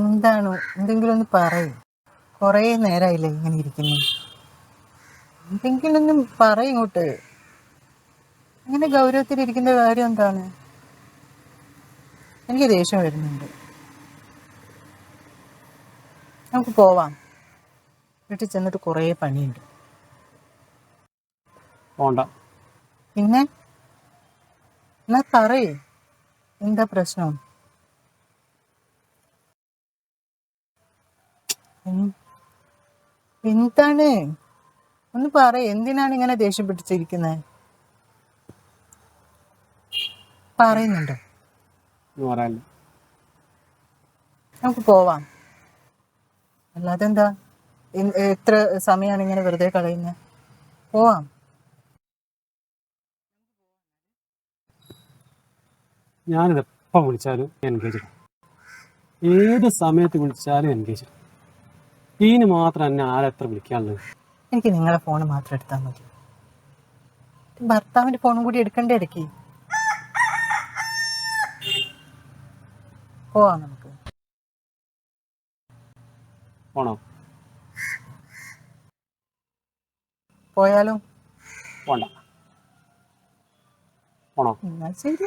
എന്താണ്? എന്തെങ്കിലും ഒന്ന് പറയൂ. കുറേ നേരമായില്ലേ ഇങ്ങനെ ഇരിക്കുന്നു. എന്തെങ്കിലും ഒന്നും പറയിങ്ങോട്ട്. ഇങ്ങനെ ഗൗരവത്തിലിരിക്കുന്ന കാര്യം എന്താണ്? എനിക്ക് ദേഷ്യം വരുന്നുണ്ട്. നമുക്ക് പോവാം. വീട്ടിൽ ചെന്നിട്ട് കുറേ പണിയുണ്ട്. പോണ്ട. പിന്നെ എന്നാ പറയേ, എന്താ പ്രശ്നം? എന്താണ്? ഒന്ന് പറയ്, എന്തിനാണ് ഇങ്ങനെ ദേഷ്യം പിടിച്ചിരിക്കുന്നത്? പറയുന്നുണ്ടോ? എന്ന് പറയാനില്ല. നമുക്ക് പോവാം. അല്ലാതെ എന്താ? എത്ര സമയമാണ് ഇങ്ങനെ വെറുതെ കളയുന്നത്? പോവാം. ഞാനിത് എപ്പോൾ വിളിച്ചാലും എൻഗേജ്. ഏത് സമയത്ത് വിളിച്ചാലും എൻഗേജ്. ഇതിന് മാത്രം എന്നെ ആരെത്ര വിളിക്കാനുള്ളത്? എനിക്ക് നിങ്ങളെ ഫോൺ മാത്രം എടുത്താൽ മതി. ഭർത്താവിൻ്റെ ഫോണും കൂടി എടുക്കണ്ടേ ഇടയ്ക്ക്? പോവാം നമുക്ക്. പോണോ? പോയാലോ? പോണ്ട. പോണോ? എന്നാ ശരി.